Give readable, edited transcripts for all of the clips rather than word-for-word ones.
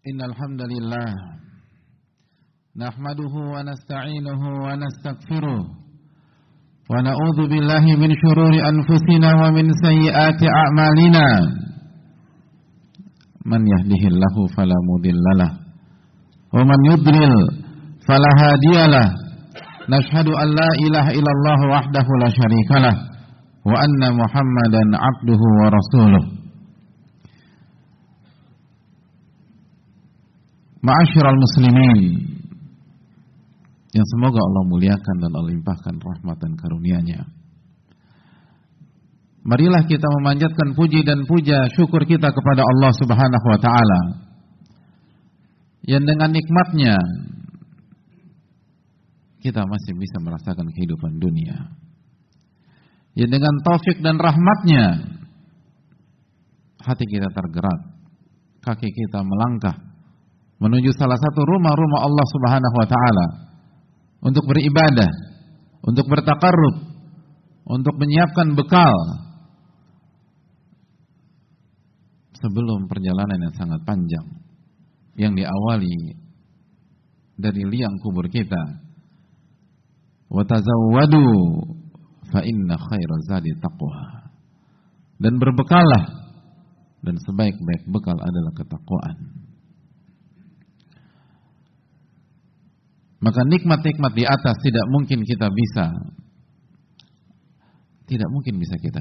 Innal hamdalillah nahmaduhu wa nasta'inuhu wa nastaghfiruh wa na'udzu billahi min shururi anfusina wa min sayyiati a'malina. Man yahdihillahu fala mudhillalah wa man yudlil fala hadiyalah. Nashhadu an la ilaha illallah wahdahu la syarikalah wa anna Muhammadan abduhu wa rasuluh. Ma'asyiral muslimin yang semoga Allah muliakan dan Allah limpahkan rahmat dan karunia-Nya. Marilah kita memanjatkan puji dan puja syukur kita kepada Allah Subhanahu wa taala yang dengan nikmat-Nya kita masih bisa merasakan kehidupan dunia. Yang dengan taufik dan rahmat-Nya hati kita tergerak, kaki kita melangkah menuju salah satu rumah-rumah Allah Subhanahu wa taala untuk beribadah, untuk bertakarrub, untuk menyiapkan bekal sebelum perjalanan yang sangat panjang yang diawali dari liang kubur kita. Wa tazawwadu fa inna khairaz zadi taqwa. Dan berbekallah, dan sebaik-baik bekal adalah ketakwaan. Maka nikmat-nikmat di atas tidak mungkin kita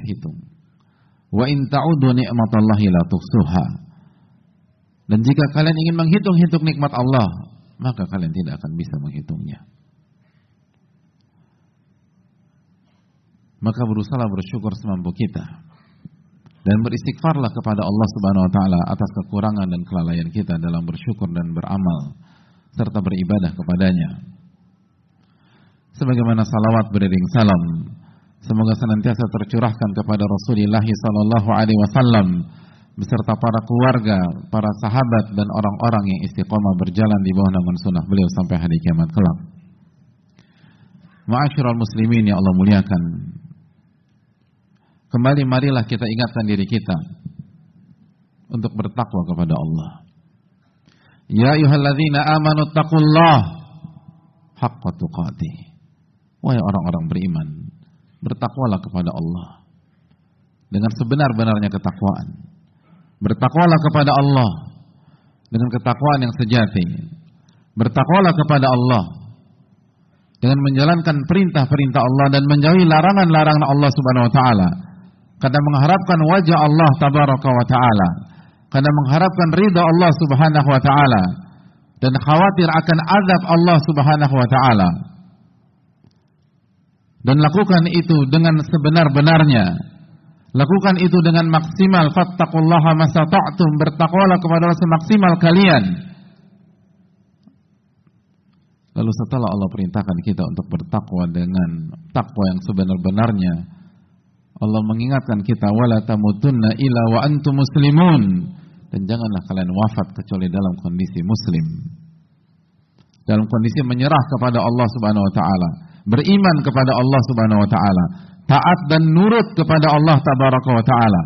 hitung. Wa in ta'udu ni'matallahi la tuhsuha. Dan jika kalian ingin menghitung-hitung nikmat Allah, maka kalian tidak akan bisa menghitungnya. Maka berusahalah bersyukur semampu kita dan beristighfarlah kepada Allah Subhanahu wa taala atas kekurangan dan kelalaian kita dalam bersyukur dan beramal serta beribadah kepadanya. Sebagaimana salawat beriring salam semoga senantiasa tercurahkan kepada Rasulullah sallallahu alaihi wasallam beserta para keluarga, para sahabat dan orang-orang yang istiqomah berjalan di bawah naungan sunnah beliau sampai hari kiamat kelak. Ma'asyiral muslimin yang Allah muliakan, kembali marilah kita ingatkan diri kita untuk bertakwa kepada Allah. Ya ayyuhalladzina amanu taqullaha haqqa tuqatih. Wahai orang-orang beriman, bertakwalah kepada Allah dengan sebenar-benarnya ketakwaan. Bertakwalah kepada Allah dengan ketakwaan yang sejati. Bertakwalah kepada Allah dengan menjalankan perintah-perintah Allah dan menjauhi larangan-larangan Allah Subhanahu wa taala. Karena mengharapkan wajah Allah tabaraka wa taala, karena mengharapkan ridha Allah Subhanahu wa taala dan khawatir akan azab Allah Subhanahu wa taala. Dan lakukan itu dengan sebenar-benarnya. Lakukan itu dengan maksimal. Fattaqullaha masata'tum. Bertakwalah kepada Allah semaksimal kalian. Lalu setelah Allah perintahkan kita untuk bertakwa dengan takwa yang sebenar-benarnya, Allah mengingatkan kita, wala tamutunna illa wa antum muslimun. Dan janganlah kalian wafat kecuali dalam kondisi muslim, dalam kondisi menyerah kepada Allah Subhanahu wa taala, beriman kepada Allah Subhanahu wa taala, taat dan nurut kepada Allah tabaraka wa taala.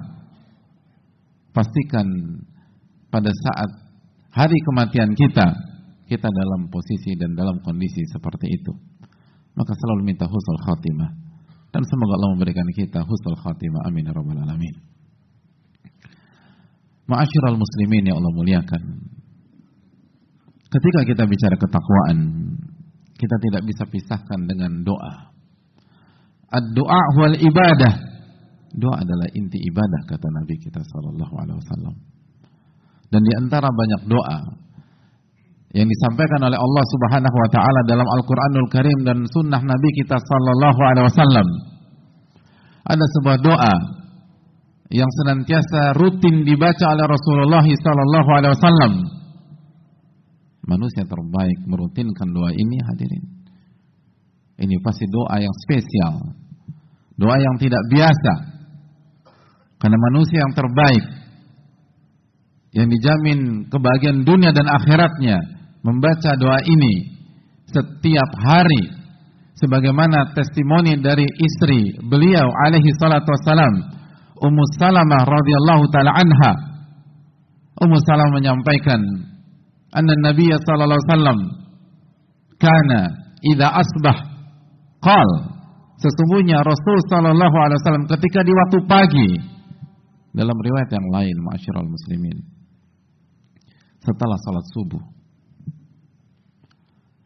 Pastikan pada saat hari kematian kita dalam posisi dan dalam kondisi seperti itu. Maka selalu minta husnul khatimah, dan semoga Allah memberikan kita husnul khatimah. Amin ya rabbal alamin. Ma'asyiral muslimin yang Allah muliakan, ketika kita bicara ketakwaan, kita tidak bisa pisahkan dengan doa. Ad-du'a wal ibadah. Doa adalah inti ibadah, kata Nabi kita sallallahu alaihi wasallam. Dan di antara banyak doa yang disampaikan oleh Allah Subhanahu wa taala dalam Al-Qur'anul Karim dan sunnah Nabi kita sallallahu alaihi wasallam, ada sebuah doa yang senantiasa rutin dibaca oleh Rasulullah sallallahu alaihi wasallam. Manusia terbaik merutinkan doa ini, hadirin. Ini pasti doa yang spesial, doa yang tidak biasa. Karena manusia yang terbaik, yang dijamin kebahagiaan dunia dan akhiratnya, membaca doa ini setiap hari, sebagaimana testimoni dari istri beliau alaihi salatu wassalam, Ummu Salamah radhiyallahu taala anha. Ummu Salamah menyampaikan anna Nabiy sallallahu alaihi wasallam kana idza asbah qal, sesungguhnya Rasul sallallahu alaihi wasallam ketika di waktu pagi, dalam riwayat yang lain ma'asyiral muslimin, setelah salat subuh,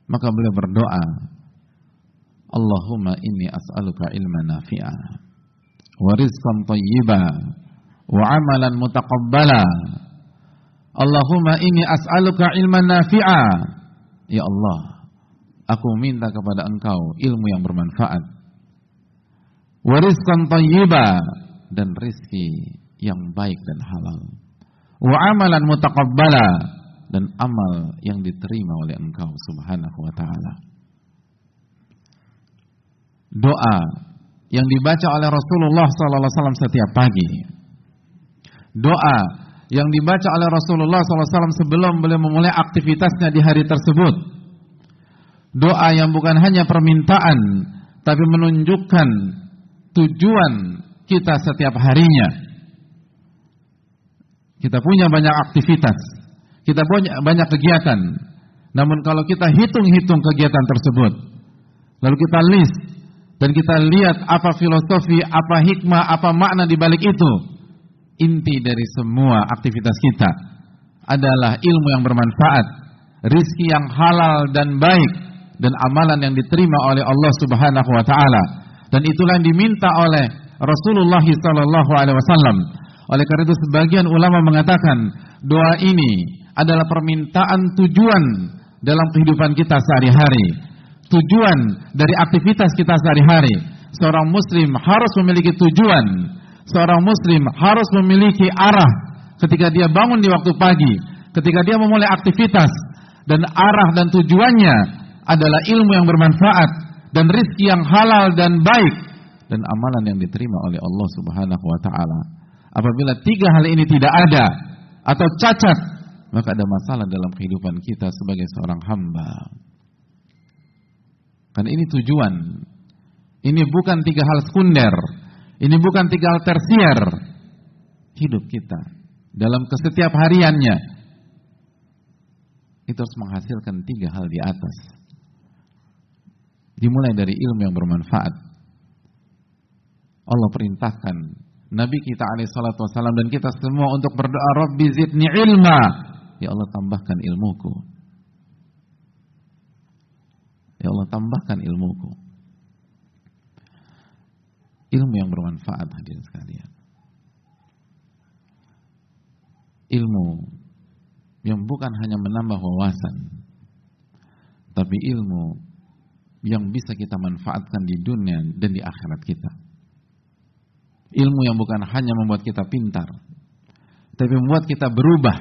maka beliau berdoa, Allahumma inni as'aluka ilman nafi'a wa rizqan thayyiba wa amalan mutaqabbala. Allahumma inni as'aluka ilman nafi'a. Ya Allah, aku minta kepada Engkau ilmu yang bermanfaat, wa rizqan thayyiba, dan rizki yang baik dan halal, wa amalan mutaqabbala, dan amal yang diterima oleh Engkau subhanahu wa ta'ala. Doa yang dibaca oleh Rasulullah SAW setiap pagi, doa yang dibaca oleh Rasulullah SAW sebelum beliau memulai aktivitasnya di hari tersebut, doa yang bukan hanya permintaan tapi menunjukkan tujuan kita setiap harinya. Kita punya banyak aktivitas, kita punya banyak kegiatan, namun kalau kita hitung-hitung kegiatan tersebut, lalu kita list dan kita lihat apa filosofi, apa hikmah, apa makna di balik itu, inti dari semua aktivitas kita adalah ilmu yang bermanfaat, rizki yang halal dan baik, dan amalan yang diterima oleh Allah Subhanahu wa taala. Dan itulah yang diminta oleh Rasulullah sallallahu alaihi wasallam. Oleh karena itu sebagian ulama mengatakan doa ini adalah permintaan tujuan dalam kehidupan kita sehari-hari, tujuan dari aktivitas kita sehari-hari. Seorang muslim harus memiliki tujuan, seorang muslim harus memiliki arah ketika dia bangun di waktu pagi, ketika dia memulai aktivitas, dan arah dan tujuannya adalah ilmu yang bermanfaat dan rizki yang halal dan baik, dan amalan yang diterima oleh Allah Subhanahu wa taala. Apabila tiga hal ini tidak ada atau cacat, maka ada masalah dalam kehidupan kita sebagai seorang hamba. Karena ini tujuan. Ini bukan tiga hal sekunder, ini bukan tiga hal tersier. Hidup kita dalam kesetiap hariannya itu harus menghasilkan tiga hal di atas. Dimulai dari ilmu yang bermanfaat. Allah perintahkan Nabi kita alaihi salatu wasallam dan kita semua untuk berdoa, Rabbi zidni ilma. Ya Allah, tambahkan ilmuku. Ya Allah, tambahkan ilmuku. Ilmu yang bermanfaat, hadirin sekalian. Ilmu yang bukan hanya menambah wawasan, tapi ilmu yang bisa kita manfaatkan di dunia dan di akhirat kita. Ilmu yang bukan hanya membuat kita pintar, tapi membuat kita berubah,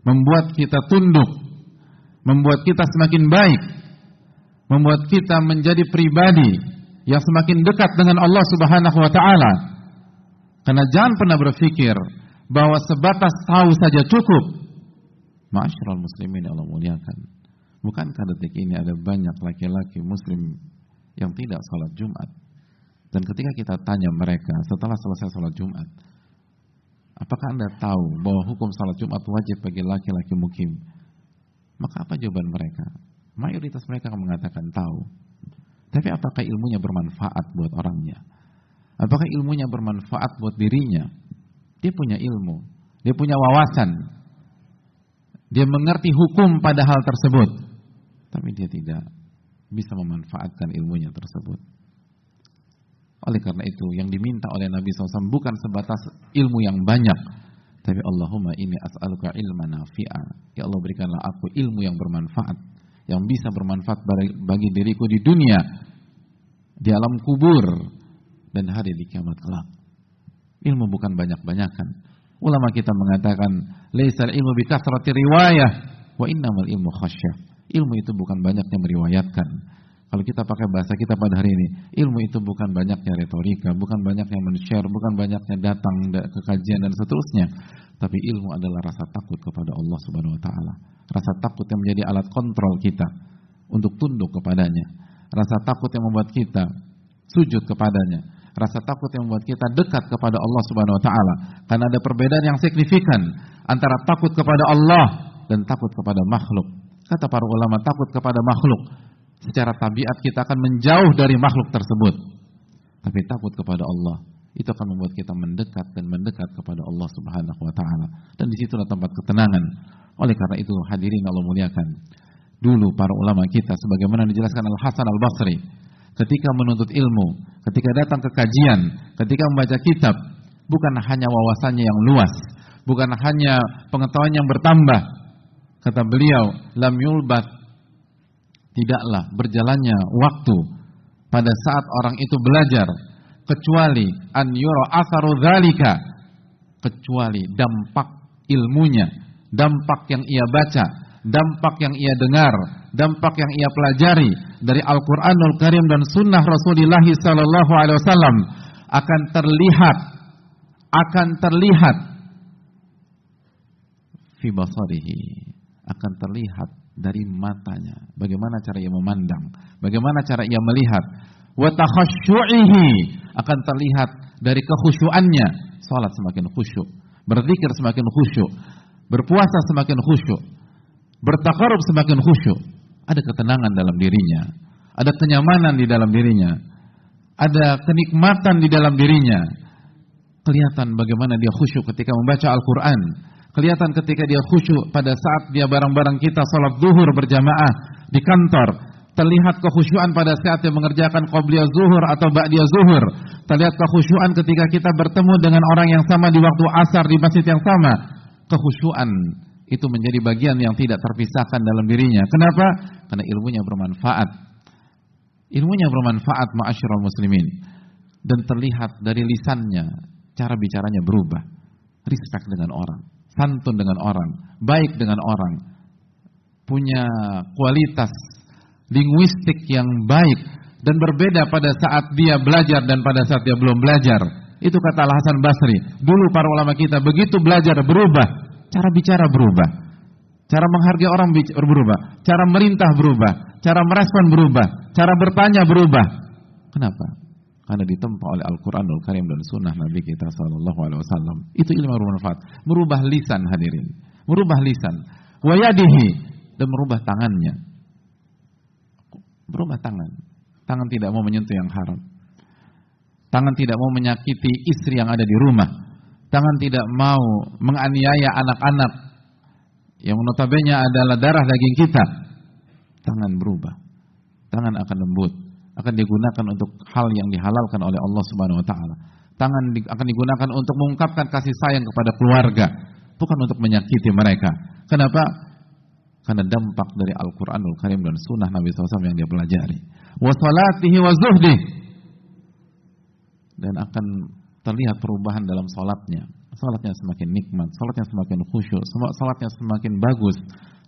membuat kita tunduk, membuat kita semakin baik, membuat kita menjadi pribadi yang semakin dekat dengan Allah Subhanahu wa taala. Karena jangan pernah berpikir bahwa sebatas tahu saja cukup. Ma'asyiral muslimin yang Allah muliakan, bukankah detik ini ada banyak laki-laki muslim yang tidak salat Jumat? Dan ketika kita tanya mereka setelah selesai salat Jumat, apakah Anda tahu bahwa hukum salat Jumat wajib bagi laki-laki mukim? Maka apa jawaban mereka? Mayoritas mereka akan mengatakan tahu. Tapi apakah ilmunya bermanfaat buat orangnya? Apakah ilmunya bermanfaat buat dirinya? Dia punya ilmu, dia punya wawasan, dia mengerti hukum pada hal tersebut, tapi dia tidak bisa memanfaatkan ilmunya tersebut. Oleh karena itu, yang diminta oleh Nabi SAW bukan sebatas ilmu yang banyak, tapi Allahumma inni as'aluka ilman nafi'a. Ya Allah, berikanlah aku ilmu yang bermanfaat, yang bisa bermanfaat bagi diriku di dunia, di alam kubur, dan hari di kiamat kelak. Ilmu bukan banyak-banyakan. Ulama kita mengatakan, laisal ilmu bi kathrati riwayah, wa innamal ilmu khasyah. Ilmu itu bukan banyaknya meriwayatkan. Kalau kita pakai bahasa kita pada hari ini, ilmu itu bukan banyaknya retorika, bukan banyaknya men-share, bukan banyaknya datang ke kajian dan seterusnya. Tapi ilmu adalah rasa takut kepada Allah Subhanahu wa taala. Rasa takut yang menjadi alat kontrol kita untuk tunduk kepadanya. Rasa takut yang membuat kita sujud kepadanya. Rasa takut yang membuat kita dekat kepada Allah Subhanahu wa taala. Karena ada perbedaan yang signifikan antara takut kepada Allah dan takut kepada makhluk. Kata para ulama, takut kepada makhluk, secara tabiat kita akan menjauh dari makhluk tersebut. Tapi takut kepada Allah, itu akan membuat kita mendekat dan mendekat kepada Allah Subhanahu wa taala. Dan disitulah tempat ketenangan. Oleh karena itu, hadirin Allah muliakan, dulu para ulama kita sebagaimana dijelaskan Al-Hasan Al-Basri, ketika menuntut ilmu, ketika datang ke kajian, ketika membaca kitab, bukan hanya wawasannya yang luas, bukan hanya pengetahuan yang bertambah. Kata beliau, lam yulbat, tidaklah berjalannya waktu pada saat orang itu belajar, kecuali an yura atharu dzalika, kecuali dampak ilmunya, dampak yang ia baca, dampak yang ia dengar, dampak yang ia pelajari dari Al-Qur'anul Karim dan sunnah Rasulullah sallallahu alaihi wasallam akan terlihat fi basarihi, akan terlihat dari matanya, bagaimana cara ia memandang, bagaimana cara ia melihat, wa takhasyu'ihi, akan terlihat dari kekhusyuannya, salat semakin khusyuk, berzikir semakin khusyuk, berpuasa semakin khusyuk, bertaqarrub semakin khusyuk, ada ketenangan dalam dirinya, ada kenyamanan di dalam dirinya, ada kenikmatan di dalam dirinya. Kelihatan bagaimana dia khusyuk ketika membaca Al-Quran, kelihatan ketika dia khusyuk pada saat dia bareng-bareng kita salat zuhur berjamaah di kantor, terlihat kekhusyuan pada saat dia mengerjakan qobliyah zuhur atau ba'diyah zuhur, terlihat kekhusyuan ketika kita bertemu dengan orang yang sama di waktu asar di masjid yang sama. Kekhusyuan itu menjadi bagian yang tidak terpisahkan dalam dirinya. Kenapa? Karena ilmunya bermanfaat. Ilmunya bermanfaat, ma'asyiral muslimin. Dan terlihat dari lisannya, cara bicaranya berubah. Respect dengan orang, santun dengan orang, baik dengan orang, punya kualitas linguistik yang baik dan berbeda pada saat dia belajar dan pada saat dia belum belajar. Itu kata Al-Hasan Basri. Dulu para ulama kita begitu belajar berubah, cara bicara berubah, cara menghargai orang berubah, cara merintah berubah, cara merespon berubah, cara bertanya berubah. Kenapa? Karena ditempa oleh Al-Quranul Karim dan sunnah Nabi kita SAW. Itu ilmu yang bermanfaat. Merubah lisan, hadirin, merubah lisan, wa yadihi, dan merubah tangannya. Berubah tangan. Tangan tidak mau menyentuh yang haram. Tangan tidak mau menyakiti istri yang ada di rumah. Tangan tidak mau menganiaya anak-anak yang notabene adalah darah daging kita. Tangan berubah. Tangan akan lembut, akan digunakan untuk hal yang dihalalkan oleh Allah Subhanahu wa taala. Tangan akan digunakan untuk mengungkapkan kasih sayang kepada keluarga, bukan untuk menyakiti mereka. Kenapa? Karena dampak dari Al-Quranul Karim dan sunnah Nabi SAW yang dia pelajari. Wa salatihi wa zuhdih, dan akan terlihat perubahan dalam salatnya. Salatnya semakin nikmat, salatnya semakin khusyuk, salatnya semakin bagus.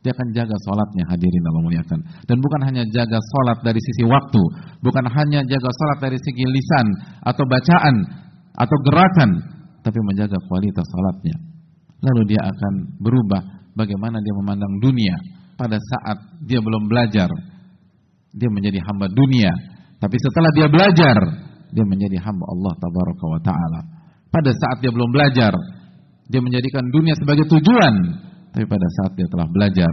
Dia akan jaga salatnya, hadirin Allah muliakan. Dan bukan hanya jaga salat dari sisi waktu, bukan hanya jaga salat dari segi lisan atau bacaan atau gerakan, tapi menjaga kualitas salatnya. Lalu dia akan berubah bagaimana dia memandang dunia. Pada saat dia belum belajar, dia menjadi hamba dunia. Tapi setelah dia belajar, dia menjadi hamba Allah Tabaraka wa Ta'ala. Pada saat dia belum belajar, dia menjadikan dunia sebagai tujuan. Tapi pada saat dia telah belajar,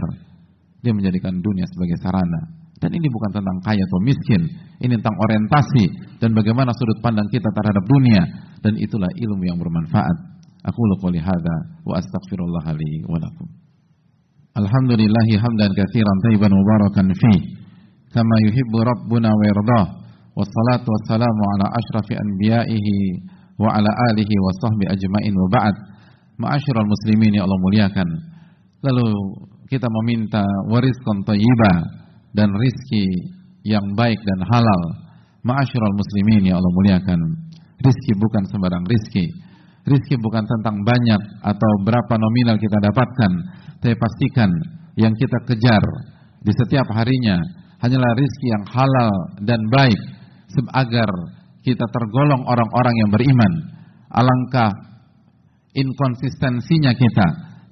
dia menjadikan dunia sebagai sarana. Dan ini bukan tentang kaya atau miskin, ini tentang orientasi dan bagaimana sudut pandang kita terhadap dunia. Dan itulah ilmu yang bermanfaat. Aku qouli hadza wa astaghfirullah li wa lakum. Alhamdulillahi hamdan katsiran thayyiban mubarakan fih, kama yuhibbu rabbuna wa yardah. Wassalatu wassalamu ala asyrafil anbiya'ihi wa ala alihi wa sahbihi ajma'in, wa ba'd. Ma'asyiral muslimin yang Allah muliakan. Lalu kita meminta warizqan thayyibah, dan rizki yang baik dan halal. Ma'asyiral muslimin yang Allah muliakan. Rizki bukan sembarang rizki. Rizki bukan tentang banyak atau berapa nominal kita dapatkan, tapi pastikan yang kita kejar di setiap harinya hanyalah rizki yang halal dan baik, agar kita tergolong orang-orang yang beriman. Alangkah inkonsistensinya kita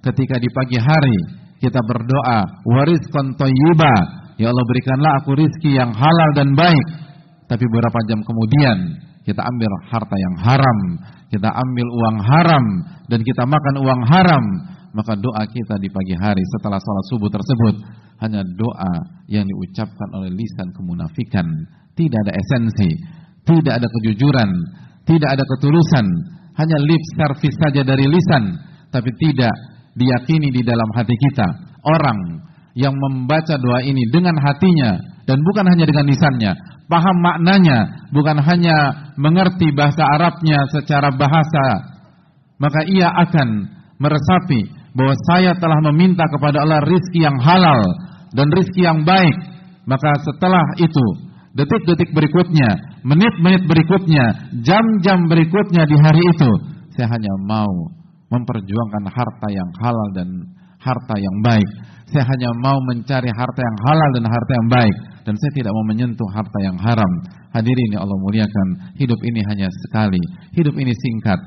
ketika di pagi hari kita berdoa warizqan thayyiba, ya Allah berikanlah aku rizki yang halal dan baik, tapi beberapa jam kemudian kita ambil harta yang haram, kita ambil uang haram, dan kita makan uang haram. maka doa kita di pagi hari setelah sholat subuh tersebut hanya doa yang diucapkan oleh lisan kemunafikan, tidak ada esensi, tidak ada kejujuran, tidak ada ketulusan, hanya lip service saja dari lisan, tapi tidak diyakini di dalam hati kita. Orang yang membaca doa ini dengan hatinya dan bukan hanya dengan lisannya, paham maknanya, bukan hanya mengerti bahasa Arabnya secara bahasa, maka ia akan meresapi bahwa saya telah meminta kepada Allah rizki yang halal dan rizki yang baik. Maka setelah itu, detik-detik berikutnya, menit-menit berikutnya, jam-jam berikutnya di hari itu, saya hanya mau memperjuangkan harta yang halal dan harta yang baik. Saya hanya mau mencari harta yang halal dan harta yang baik, dan saya tidak mau menyentuh harta yang haram. Hadirin yang Allah muliakan, hidup ini hanya sekali, hidup ini singkat,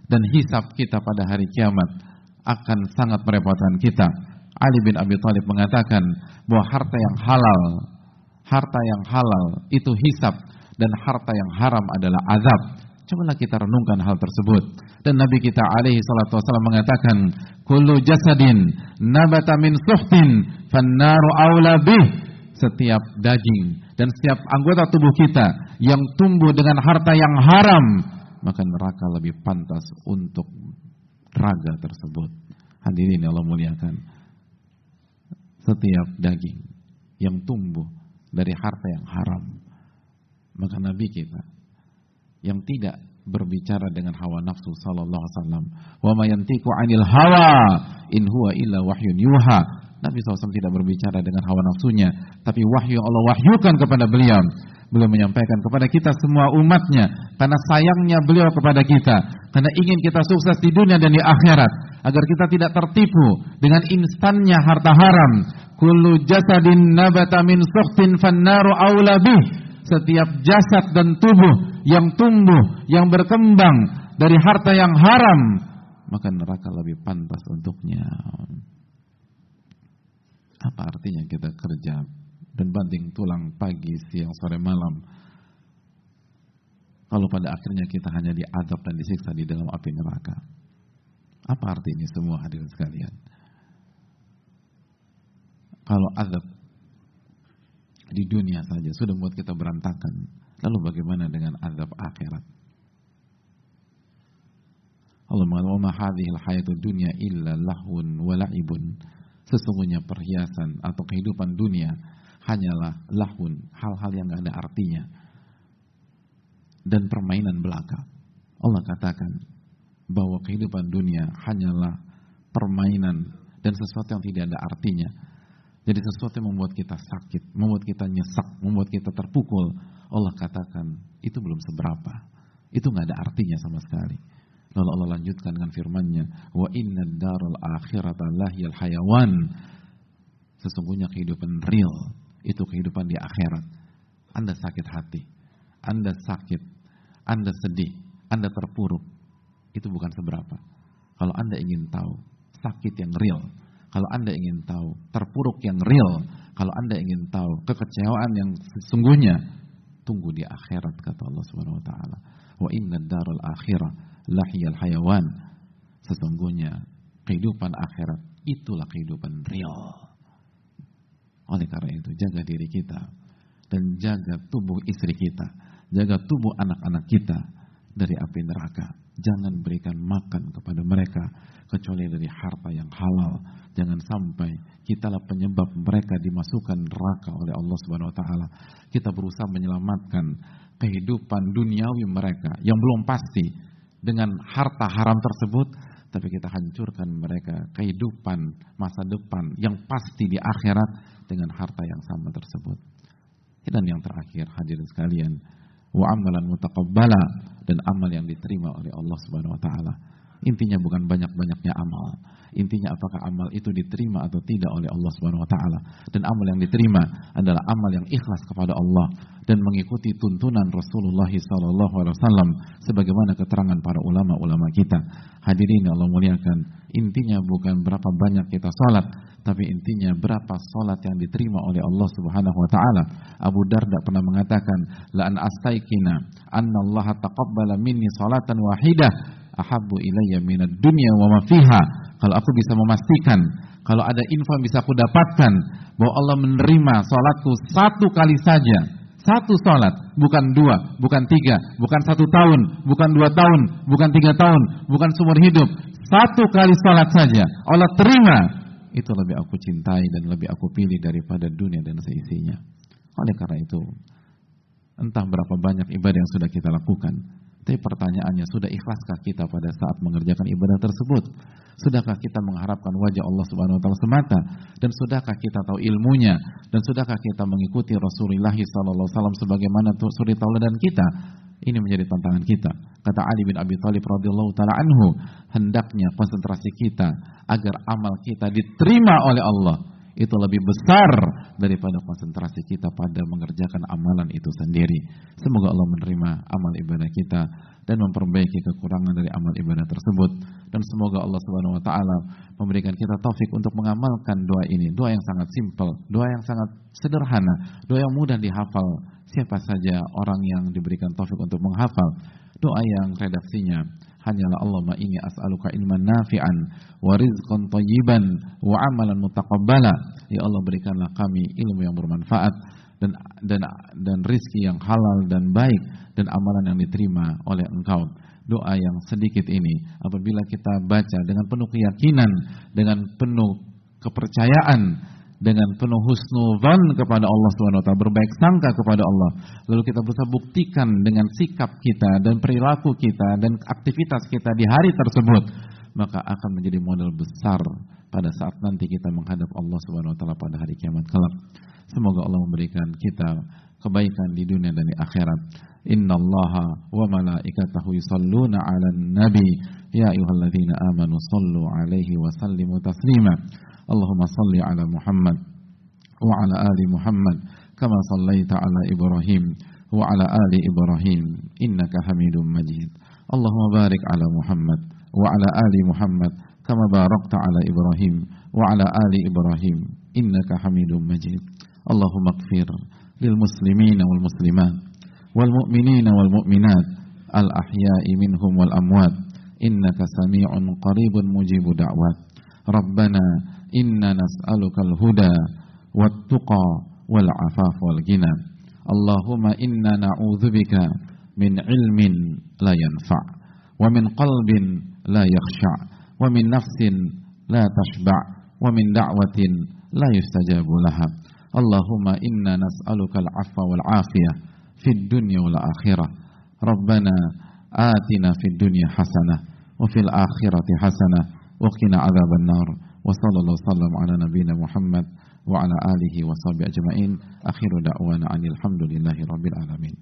dan hisab kita pada hari kiamat akan sangat merepotkan kita. Ali bin Abi Thalib mengatakan bahwa harta yang halal itu hisab, dan harta yang haram adalah azab. Cobalah kita renungkan hal tersebut. Dan Nabi kita alaihi salatu wasallam mengatakan, kullu jasadin nabata min suhtin fannaru aula bih. Setiap daging dan setiap anggota tubuh kita yang tumbuh dengan harta yang haram, maka neraka lebih pantas untuk raga tersebut. Hadirin Allah muliakan, setiap daging yang tumbuh dari harta yang haram, maka Nabi kita yang tidak berbicara dengan hawa nafsu sallallahu alaihi wasallam, wa ma yantiqu 'anil hawa in huwa illa wahyun yuha. Nabi SAW tidak berbicara dengan hawa nafsunya, tapi wahyu yang Allah wahyukan kepada beliau. Beliau menyampaikan kepada kita semua umatnya, karena sayangnya beliau kepada kita, karena ingin kita sukses di dunia dan di akhirat, agar kita tidak tertipu dengan instannya harta haram. Kullu jasadin nabata min suhtin fannaru aula bih. Setiap jasad dan tubuh yang tumbuh, yang berkembang dari harta yang haram, maka neraka lebih pantas untuknya. Apa artinya kita kerja dan banting tulang pagi, siang, sore, malam, kalau pada akhirnya kita hanya diazab dan disiksa di dalam api neraka? Apa arti ini semua, hadirin sekalian? Kalau azab di dunia saja sudah membuat kita berantakan, lalu bagaimana dengan azab akhirat? Allah mengatakan, "Wa ma hadhil hayatud dunya illa lahun wa la'ibun." Sesungguhnya perhiasan atau kehidupan dunia hanyalah lahun, hal-hal yang tidak ada artinya, dan permainan belaka. Allah katakan bahwa kehidupan dunia hanyalah permainan dan sesuatu yang tidak ada artinya. Jadi sesuatu yang membuat kita sakit, membuat kita nyesek, membuat kita terpukul. Allah katakan itu belum seberapa, itu nggak ada artinya sama sekali. Lalu Allah lanjutkan dengan firman-Nya, wa inna daral akhirata lahiyal hayawan. Sesungguhnya kehidupan real itu kehidupan di akhirat. Anda sakit hati, Anda sakit, Anda sedih, Anda terpuruk, itu bukan seberapa. Kalau Anda ingin tahu sakit yang real, kalau Anda ingin tahu terpuruk yang real, kalau Anda ingin tahu kekecewaan yang sesungguhnya, tunggu di akhirat, kata Allah Subhanahu wa taala. Wa inna daral akhirah lahiyal hayawan. Sesungguhnya kehidupan akhirat itulah kehidupan real. Oleh karena itu, jaga diri kita dan jaga tubuh istri kita, jaga tubuh anak-anak kita dari api neraka. Jangan berikan makan kepada mereka kecuali dari harta yang halal. Jangan sampai kitalah penyebab mereka dimasukkan neraka oleh Allah Subhanahu wa taala. Kita berusaha menyelamatkan kehidupan duniawi mereka yang belum pasti dengan harta haram tersebut, tapi kita hancurkan mereka kehidupan masa depan yang pasti di akhirat dengan harta yang sama tersebut. Dan yang terakhir, hadirin sekalian, wa amalan mutaqabbala, dan amal yang diterima oleh Allah Subhanahu wa taala. Intinya bukan banyak-banyaknya amal. Intinya apakah amal itu diterima atau tidak oleh Allah Subhanahu wa taala. Dan amal yang diterima adalah amal yang ikhlas kepada Allah dan mengikuti tuntunan Rasulullah sallallahu alaihi wasallam sebagaimana keterangan para ulama-ulama kita. Hadirin Allah muliakan, intinya bukan berapa banyak kita salat, tapi intinya berapa salat yang diterima oleh Allah Subhanahu wa taala. Abu Darda pernah mengatakan, la an astaikina anna Allah taqabbala minni salatan wahidah ahabbu ilayya minad dunya wa ma fiha. kalau aku bisa memastikan, kalau ada info yang bisa aku dapatkan bahwa Allah menerima salatku satu kali saja, satu salat, bukan 2, bukan 3, bukan 1 tahun, bukan 2 tahun, bukan 3 tahun, bukan seumur hidup, satu kali salat saja Allah terima, itu lebih aku cintai dan lebih aku pilih daripada dunia dan seisinya. Oleh karena itu, entah berapa banyak ibadah yang sudah kita lakukan, tapi pertanyaannya, sudah ikhlaskah kita pada saat mengerjakan ibadah tersebut? Sudahkah kita mengharapkan wajah Allah Subhanahu wa taala semata? Dan sudahkah kita tahu ilmunya? Dan sudahkah kita mengikuti Rasulullah sallallahu alaihi wasallam sebagaimana suri tauladan kita? Ini menjadi tantangan kita. Kata Ali bin Abi Thalib radhiyallahu taala anhu, hendaknya konsentrasi kita agar amal kita diterima oleh Allah itu lebih besar daripada konsentrasi kita pada mengerjakan amalan itu sendiri. Semoga Allah menerima amal ibadah kita dan memperbaiki kekurangan dari amal ibadah tersebut. Dan semoga Allah Subhanahu wa taala memberikan kita taufik untuk mengamalkan doa ini. Doa yang sangat simpel, doa yang sangat sederhana, doa yang mudah dihafal. Siapa saja orang yang diberikan taufik untuk menghafal doa yang redaksinya hanyalah Allahumma inni as'aluka ilman nafi'an wa rizqan thayyiban wa amalan mutaqabbala. Ya Allah, berikanlah kami ilmu yang bermanfaat dan rizki yang halal dan baik dan amalan yang diterima oleh Engkau. Doa yang sedikit ini apabila kita baca dengan penuh keyakinan, dengan penuh kepercayaan, dengan penuh husnuzan kepada Allah SWT, berbaik sangka kepada Allah, lalu kita berusaha buktikan dengan sikap kita dan perilaku kita dan aktivitas kita di hari tersebut, maka akan menjadi modal besar pada saat nanti kita menghadap Allah SWT pada hari kiamat kelak. Semoga Allah memberikan kita kebaikan di dunia dan di akhirat. Innallaha wa malaikatahu yusalluna 'alan nabi ya ayyuhalladzina amanu sallu 'alaihi wa sallimu taslima. Allahumma salli ala Muhammad wa ala ali Muhammad kama sallaita ala Ibrahim wa ala ali Ibrahim innaka Hamidum Majid. Allahumma barik ala Muhammad wa ala ali Muhammad kama barakta ala Ibrahim wa ala ali Ibrahim innaka Hamidum Majid. Allahumma ighfir lil muslimina wal muslimat wal mu'minina wal mu'minat al ahya'i minhum wal amwat innaka sami'un qaribun mujibu da'wat. Rabbana inna nas'alukal huda wat-tuqa wal 'afaf wal ghina. Allahumma inna na'udzubika min ilmin la yanfa' wa min qalbin la yakhsha' wa min nafsin la tashba' wa min da'watin la yustajabu laha. Allahumma inna nas'alukal 'afwa wal 'afiyah fid dunya wal akhirah. Rabbana atina fid dunya hasanah wa fil akhirati hasanah wa qina adzaban nar. Wa sallallahu sallam ala nabiyyina Muhammad wa ala alihi wa sahbihi ajma'in. Akhiru da'wana anil hamdulillahi rabbil alamin.